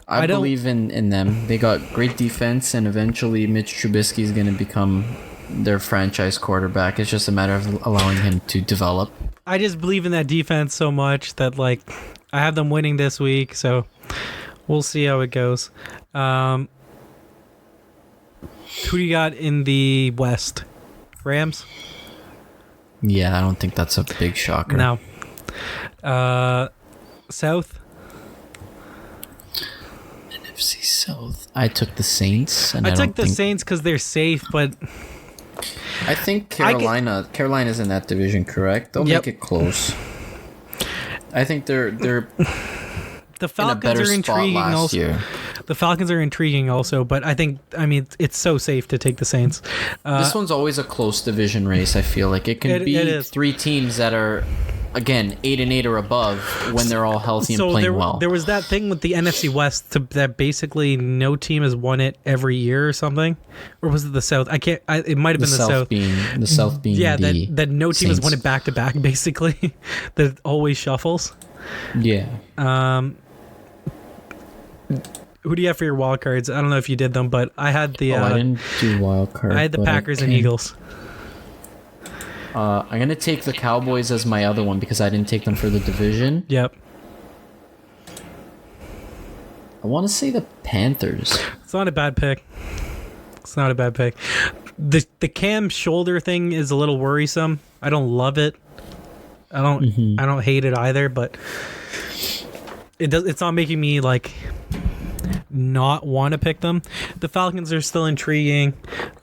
I believe in them. They got great defense, and eventually Mitch Trubisky is going to become their franchise quarterback. It's just a matter of allowing him to develop. I just believe in that defense so much that I have them winning this week, so we'll see how it goes. Who do you got in the West? Rams? Yeah, I don't think that's a big shocker. No. South? NFC South. I took the Saints. And I took the Saints because they're safe, but I think Carolina's in that division, correct? They'll make it close. I think they're the Falcons in a better are spot intriguing last also. year. The Falcons are intriguing also, but I mean, it's so safe to take the Saints. This one's always a close division race. I feel like it can be three teams that are, again, 8-8 or above when they're all healthy and playing well. There was that thing with the NFC West that basically no team has won it every year or something, or was it the South? It might have been the South. The South being that no team Saints. has won it back to back basically. That it always shuffles. Yeah. Who do you have for your wild cards? I don't know if you did them, but I had the. I didn't do wild cards. I had the Packers and Eagles. I'm gonna take the Cowboys as my other one because I didn't take them for the division. Yep. I want to say the Panthers. It's not a bad pick. The Cam shoulder thing is a little worrisome. I don't love it. I don't hate it either, but it's not making me not want to pick them. The Falcons are still intriguing.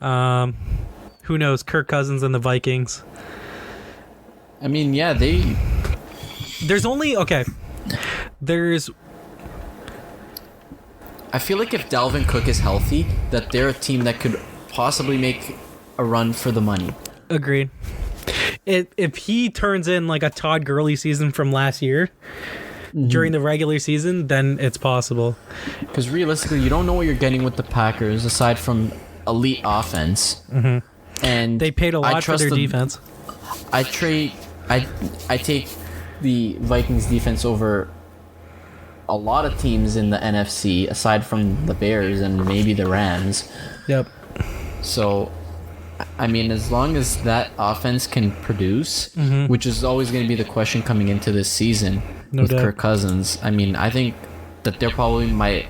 Who knows? Kirk Cousins and the Vikings. I mean, yeah, There's I feel like if Dalvin Cook is healthy, that they're a team that could possibly make a run for the money. Agreed. If he turns in like a Todd Gurley season from last year during the regular season, then it's possible. Because realistically, you don't know what you're getting with the Packers aside from elite offense. Mm-hmm. And they paid a lot for their defense. I take the Vikings defense over a lot of teams in the NFC aside from the Bears and maybe the Rams. Yep. So, I mean, as long as that offense can produce, which is always going to be the question coming into this season with Kirk Cousins, I mean, I think that they're probably my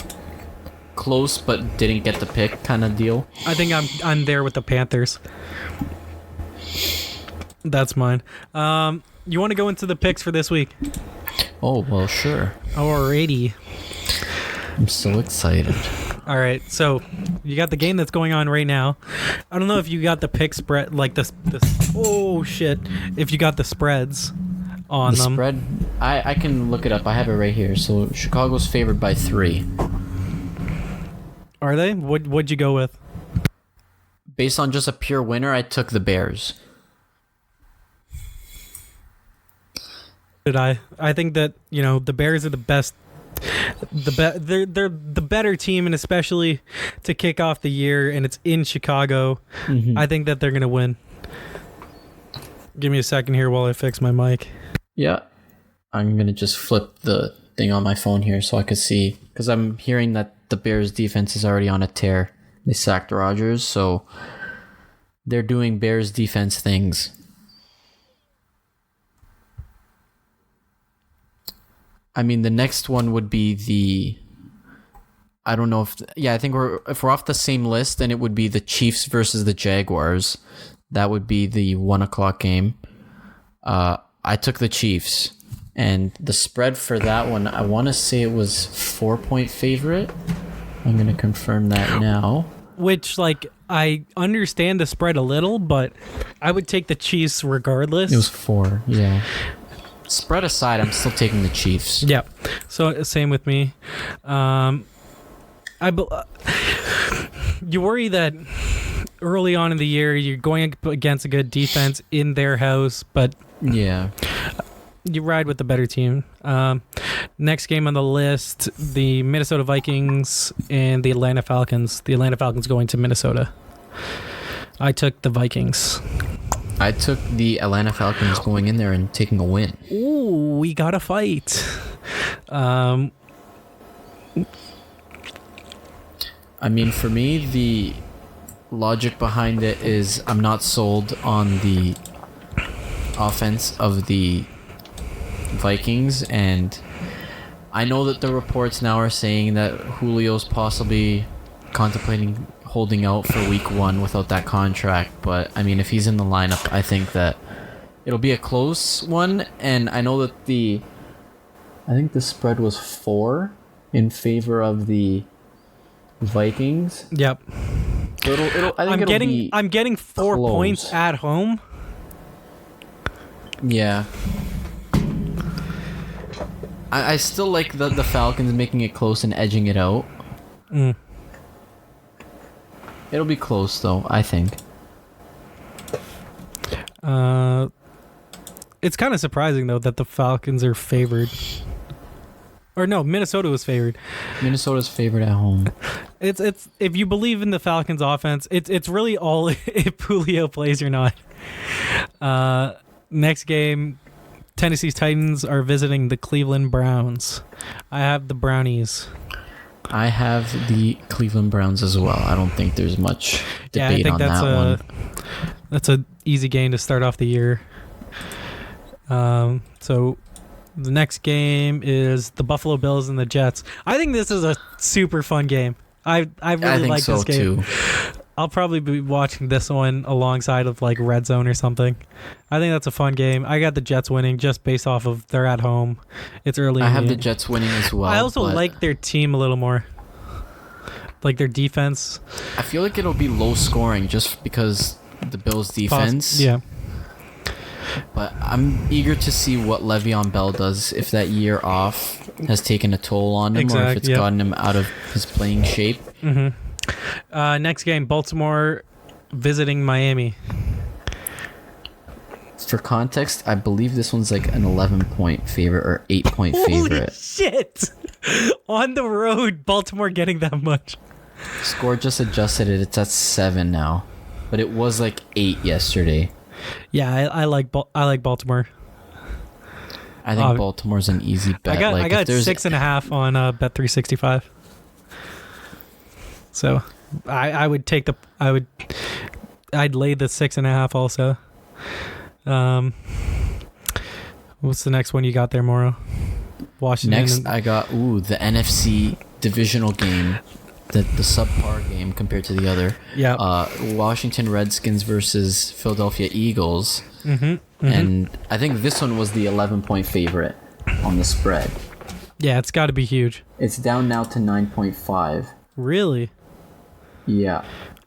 close but didn't get the pick kind of deal. I think I'm there with the Panthers. That's mine. You want to go into the picks for this week? Oh, well, sure. Alrighty. I'm so excited. All right, so you got the game that's going on right now. I don't know if you got the pick spread, like this. Oh shit! If you got the spreads on them. Spread, I can look it up. I have it right here. So Chicago's favored by 3. Are they? What'd you go with? Based on just a pure winner, I took the Bears. Did I? I think that the Bears are the best. They're the better team, and especially to kick off the year, and it's in Chicago. I think that they're gonna win. Give me a second here while I fix my mic. Yeah, I'm gonna just flip the thing on my phone here so I can see, because I'm hearing that the Bears defense is already on a tear. They sacked Rodgers, so they're doing Bears defense things. I mean, the next one would be I don't know I think if we're off the same list, then it would be the Chiefs versus the Jaguars. That would be the 1:00 game. I took the Chiefs, and the spread for that one, I want to say it was 4-point favorite. I'm going to confirm that now. Which, I understand the spread a little, but I would take the Chiefs regardless. It was 4, yeah. Spread aside, I'm still taking the Chiefs. Yeah. So same with me. You worry that early on in the year you're going up against a good defense in their house, but yeah, you ride with the better team. Next game on the list, the Minnesota Vikings and the Atlanta Falcons. The Atlanta Falcons going to Minnesota. I took the Vikings. I took the Atlanta Falcons going in there and taking a win. Ooh, we got a fight. I mean, for me, the logic behind it is I'm not sold on the offense of the Vikings, and I know that the reports now are saying that Julio's possibly contemplating holding out for week 1 without that contract, but I mean, if he's in the lineup, I think that it'll be a close one. And I know that I think the spread was 4 in favor of the Vikings. Yep. So I'm getting 4 close. points at home. Yeah. I still like the Falcons making it close and edging it out. It'll be close, though, I think. It's kind of surprising, though, that the Falcons are favored. Or no, Minnesota was favored. Minnesota's favored at home. It's if you believe in the Falcons offense, it's really all if Julio plays or not. Next game, Tennessee's Titans are visiting the Cleveland Browns. I have the Brownies. I have the Cleveland Browns as well. I don't think there's much debate on that one. That's a easy game to start off the year. So the next game is the Buffalo Bills and the Jets. I think this is a super fun game. I really like this game. Too. I'll probably be watching this one alongside of like Red Zone or something. I think that's a fun game. I got the Jets winning just based off of they're at home. It's early. I have the Jets winning as well. I also like their team a little more. Like their defense. I feel like it'll be low scoring just because the Bills' defense. Yeah. But I'm eager to see what Le'Veon Bell does, if that year off has taken a toll on him or if it's gotten him out of his playing shape. Mm-hmm. Next game, Baltimore visiting Miami. For context, I believe this one's like an 11-point favorite or 8-point favorite. Holy shit! On the road, Baltimore getting that much. Score just adjusted it. It's at 7 now. But it was like 8 yesterday. Yeah, I like Baltimore. I think Baltimore's an easy bet. I got 6.5 on Bet365. So I would take I'd lay the 6.5 also. What's the next one you got there, Mauro? Washington. Next, I got the NFC divisional game, the subpar game compared to the other. Yeah. Washington Redskins versus Philadelphia Eagles. Mm-hmm. And I think this one was the 11-point favorite on the spread. Yeah, it's got to be huge. It's down now to 9.5. Really? Yeah.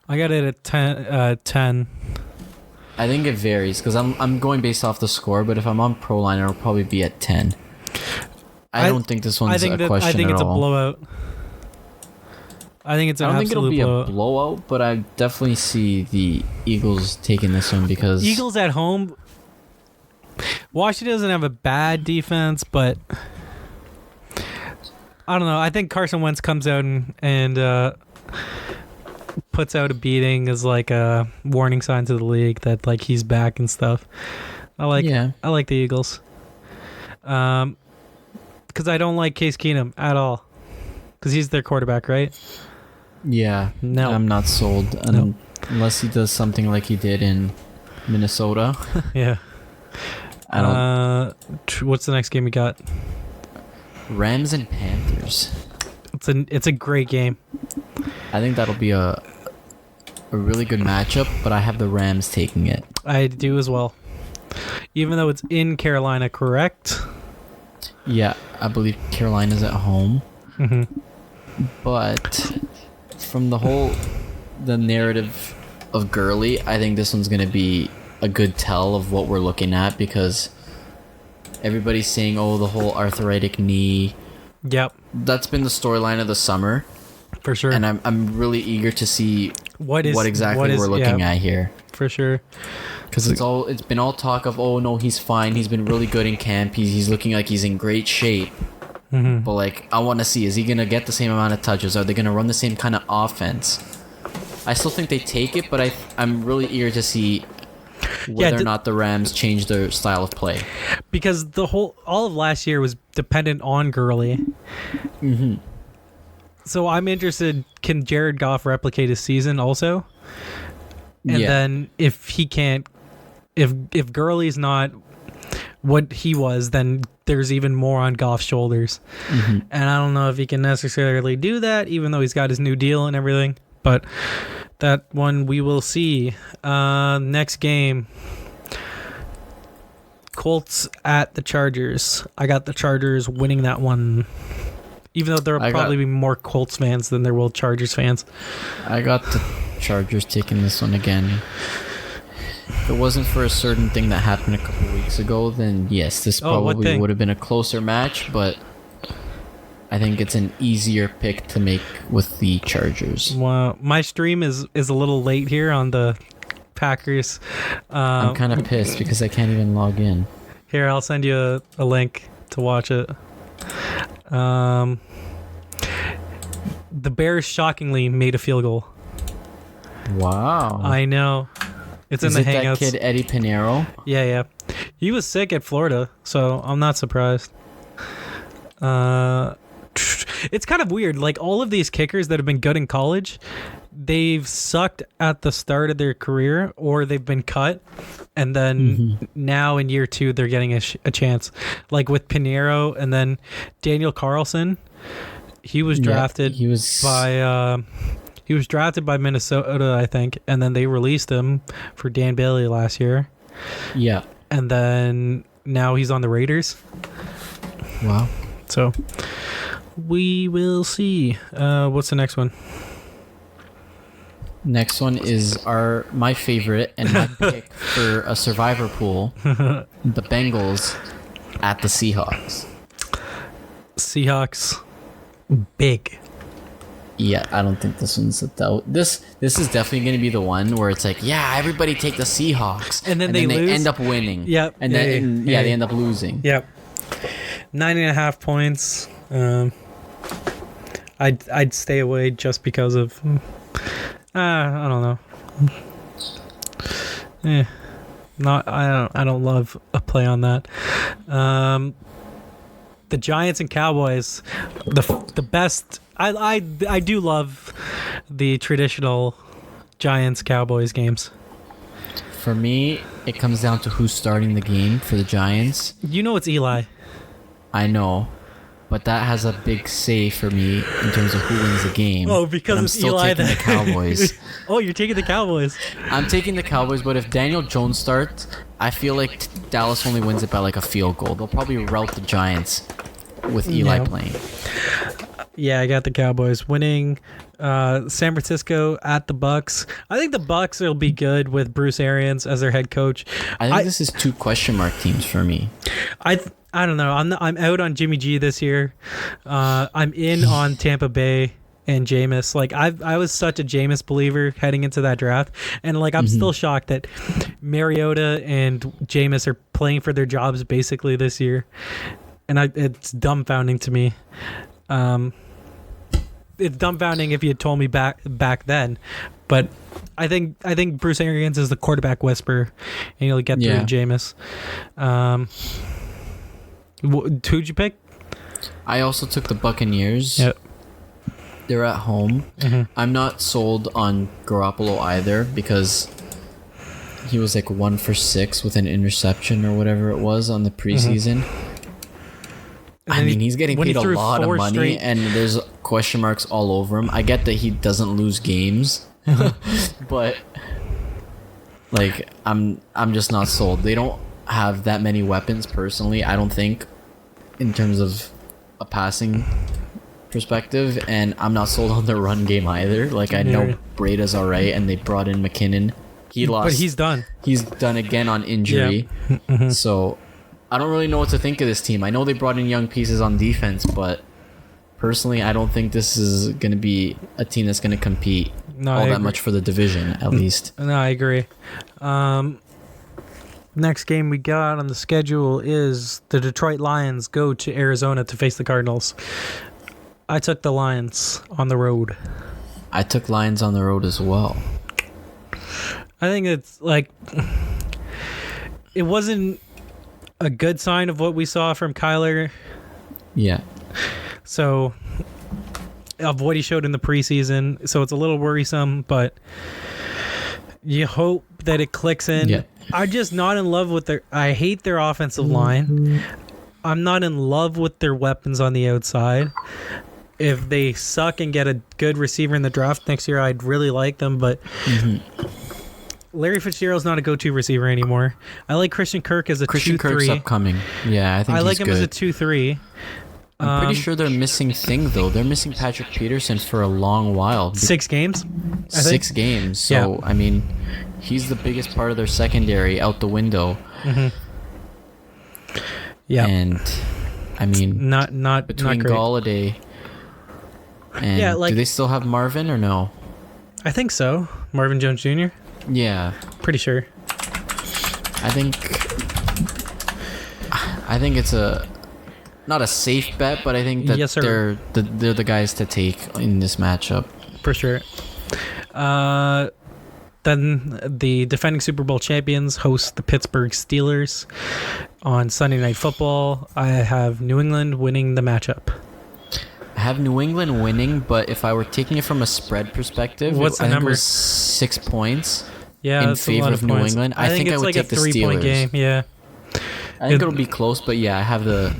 I got it at 10. I think it varies because I'm going based off the score, but if I'm on ProLine, it'll probably be at 10. I don't think this one's a question at all. I think it's a blowout. I think it's an absolute blowout. I don't think it'll be a blowout, but I definitely see the Eagles taking this one because... Eagles at home. Washington doesn't have a bad defense, but... I don't know. I think Carson Wentz comes out and puts out a beating as like a warning sign to the league that like he's back and stuff. I like the Eagles. Because I don't like Case Keenum at all. Because he's their quarterback, right? Yeah. No. I'm not sold unless he does something like he did in Minnesota. Yeah. I don't. What's the next game we got? Rams and Panthers. It's a great game. I think that'll be a really good matchup, but I have the Rams taking it. I do as well. Even though it's in Carolina, correct? Yeah, I believe Carolina's at home. Mm-hmm. But from the narrative of Gurley, I think this one's going to be a good tell of what we're looking at because everybody's saying, the whole arthritic knee. Yep. That's been the storyline of the summer. For sure. And I'm really eager to see what exactly we're looking at here. For sure. Because it's been all talk of, oh no, he's fine. He's been really good in camp. He's looking like he's in great shape. But like, I want to see, is he gonna get the same amount of touches? Are they gonna run the same kind of offense? I still think they take it, but I'm really eager to see whether or not the Rams change their style of play. Because all of last year was dependent on Gurley. So I'm interested, can Jared Goff replicate his season also? And then if he can't, if Gurley's not what he was, then there's even more on Goff's shoulders. And I don't know if he can necessarily do that, even though he's got his new deal and everything. But that one we will see. Next game, Colts at the Chargers. I got the Chargers winning that one, even though there will probably be more Colts fans than there will Chargers fans. I got the Chargers taking this one again. If it wasn't for a certain thing that happened a couple weeks ago, then yes, this probably would have been a closer match, but I think it's an easier pick to make with the Chargers. Wow, my stream is a little late here on the Packers. I'm kind of pissed because I can't even log in. Here, I'll send you a link to watch it. The Bears shockingly made a field goal. Wow. I know. It's in the Hangouts. That kid Eddie Pinheiro? Yeah. He was sick at Florida, so I'm not surprised. It's kind of weird. Like, all of these kickers that have been good in college, they've sucked at the start of their career, or they've been cut, and then now in year 2 they're getting a chance. Like with Pinheiro, and then Daniel Carlson. He was drafted He was drafted by Minnesota, I think, and then they released him for Dan Bailey last year. Yeah. And then now he's on the Raiders. Wow. So we will see. What's the next one? Next one is my favorite and my pick for a survivor pool. The Bengals at the Seahawks. Seahawks. Big. Yeah, I don't think this one's a doubt. This is definitely going to be the one where it's like, yeah, everybody take the Seahawks, and then they lose? end up winning. Yep. And then they end up losing. Yep. 9.5 points. I'd stay away just because of I don't know. I don't love a play on that. The Giants and Cowboys, the best. I do love the traditional Giants Cowboys games. For me, it comes down to who's starting the game for the Giants. You know it's Eli. I know, but that has a big say for me in terms of who wins the game. Oh, because I'm it's still Eli. taking the Cowboys. Oh, you're taking the Cowboys. I'm taking the Cowboys, but if Daniel Jones starts, I feel like Dallas only wins it by like a field goal. They'll probably rout the Giants with Eli playing. Yeah, I got the Cowboys winning. San Francisco at the Bucks. I think the Bucks will be good with Bruce Arians as their head coach. I think this is 2 question mark teams for me. I don't know. I'm out on Jimmy G this year. I'm in on Tampa Bay and Jameis. Like I was such a Jameis believer heading into that draft, and like I'm still shocked that Mariota and Jameis are playing for their jobs basically this year, and it's dumbfounding to me. It's dumbfounding if you had told me back then, but I think Bruce Arians is the quarterback whisperer, and he'll get through Jameis. Who'd you pick? I also took the Buccaneers. Yep. They're at home. I'm not sold on Garoppolo either because he was like 1 for 6 with an interception or whatever it was on the preseason. I mean, he's getting paid a lot of money, and there's question marks all over him. I get that he doesn't lose games, but like I'm just not sold. They don't have that many weapons personally, I don't think, in terms of a passing perspective, and I'm not sold on their run game either. Like I know Breda's all right, and they brought in McKinnon. He lost, but he's done. He's done again on injury. So I don't really know what to think of this team. I know they brought in young pieces on defense, but personally, I don't think this is going to be a team that's going to compete all that much for the division, at least. No, I agree. Next game we got on the schedule is the Detroit Lions go to Arizona to face the Cardinals. I took the Lions on the road. I took Lions on the road as well. I think it's like it wasn't a good sign of what we saw from Kyler. Yeah. So of what he showed in the preseason. So it's a little worrisome, but you hope that it clicks in. Yeah. I'm just not in love with I hate their offensive line. I'm not in love with their weapons on the outside. If they suck and get a good receiver in the draft next year, I'd really like them, but Larry Fitzgerald's not a go-to receiver anymore. I like Christian Kirk as a 2-3. Christian Kirk's upcoming. Yeah, I think I like him good. as a 2-3. I'm pretty sure they're missing Thing, though. They're missing Patrick Peterson for a long while. 6 games? 6 games. So, yeah. I mean, he's the biggest part of their secondary out the window. Yeah. And, I mean, not between not great. Galladay and... do they still have Marvin or no? I think so. Marvin Jones Jr.? Yeah. Pretty sure. I think it's not a safe bet, but I think that they're the guys to take in this matchup. For sure. Then the defending Super Bowl champions host the Pittsburgh Steelers on Sunday Night Football. I have New England winning the matchup. I have New England winning, but if I were taking it from a spread perspective, what's the number? It was 6 points. Yeah, in favor of New England. I think I would like take the Steelers. It's like a 3-point game. Yeah. I think it'll be close, but yeah, I have the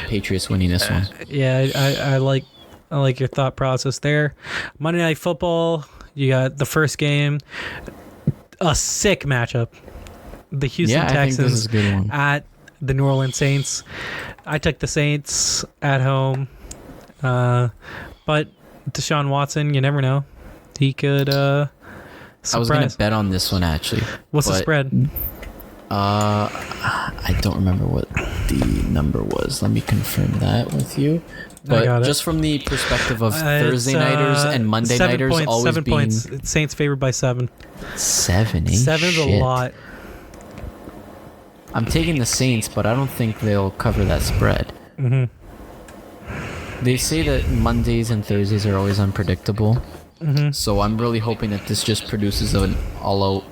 Patriots winning this one. Yeah, I like your thought process there. Monday Night Football, you got the first game, a sick matchup. The Houston Texans I think this is a good one. At the New Orleans Saints. I took the Saints at home, but Deshaun Watson, you never know. He could surprise. I was going to bet on this one, actually. What's the spread? I don't remember what the number was. Let me confirm that with you. But just from the perspective of Thursday nighters and Monday nighters, always 7 points. Saints favored by 7. 7? 7's a lot. I'm taking the Saints, but I don't think they'll cover that spread. They say that Mondays and Thursdays are always unpredictable. So I'm really hoping that this just produces an all-out,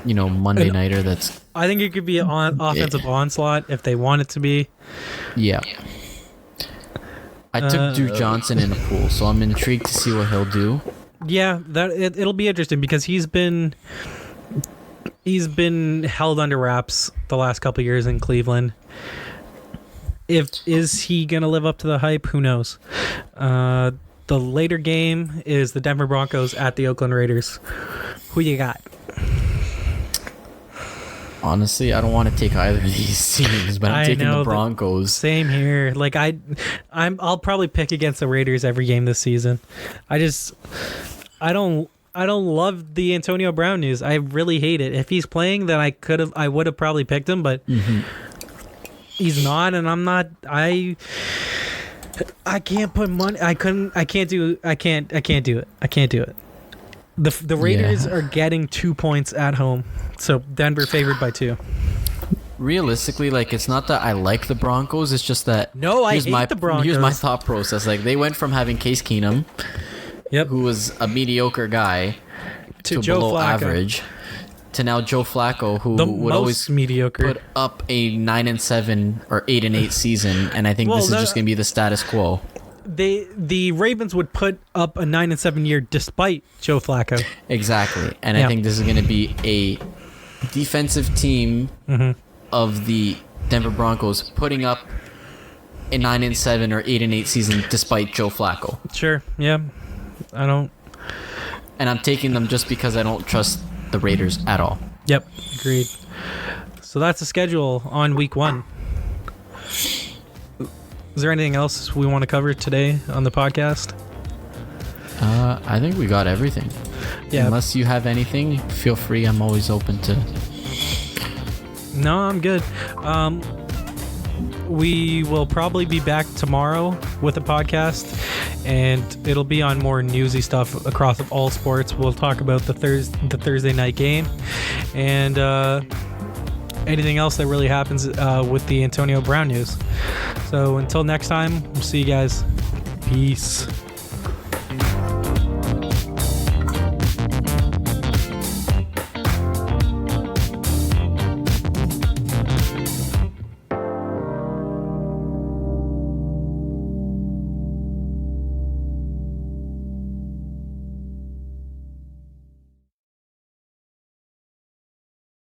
Monday nighter that's... I think it could be an offensive onslaught if they want it to be. Yeah. I took Duke Johnson in a pool, so I'm intrigued to see what he'll do. Yeah, it'll be interesting because he's been held under wraps the last couple of years in Cleveland. Is he gonna live up to the hype? Who knows? The later game is the Denver Broncos at the Oakland Raiders. Who you got? Honestly, I don't want to take either of these teams, but I'm taking the Broncos. Same here. Like I'll probably pick against the Raiders every game this season. I don't love the Antonio Brown news. I really hate it. If he's playing, then I would have probably picked him, but he's not, and I'm not. I can't put money. I can't do it. The Raiders are getting 2 points at home, so Denver favored by 2. Realistically, it's not that I like the Broncos. It's just that I hate the Broncos. Here's my thought process. They went from having Case Keenum, who was a mediocre guy, to below average, to now Joe Flacco, who would always mediocre put up a 9-7 or 8-8 season, and I think this is just going to be the status quo. The Ravens would put up a 9-7 year despite Joe Flacco. Exactly, and I think this is going to be a defensive team of the Denver Broncos putting up a 9-7 or 8-8 season despite Joe Flacco. Sure, yeah, I don't. And I'm taking them just because I don't trust the Raiders at all. Yep, agreed. So that's the schedule on week 1. Is there anything else we want to cover today on the podcast? I think we got everything. Yeah. Unless you have anything, feel free. I'm always open to... No, I'm good. we will probably be back tomorrow with a podcast, and it'll be on more newsy stuff across all sports. We'll talk about the Thursday night game and anything else that really happens with the Antonio Brown news. So until next time, we'll see you guys. Peace.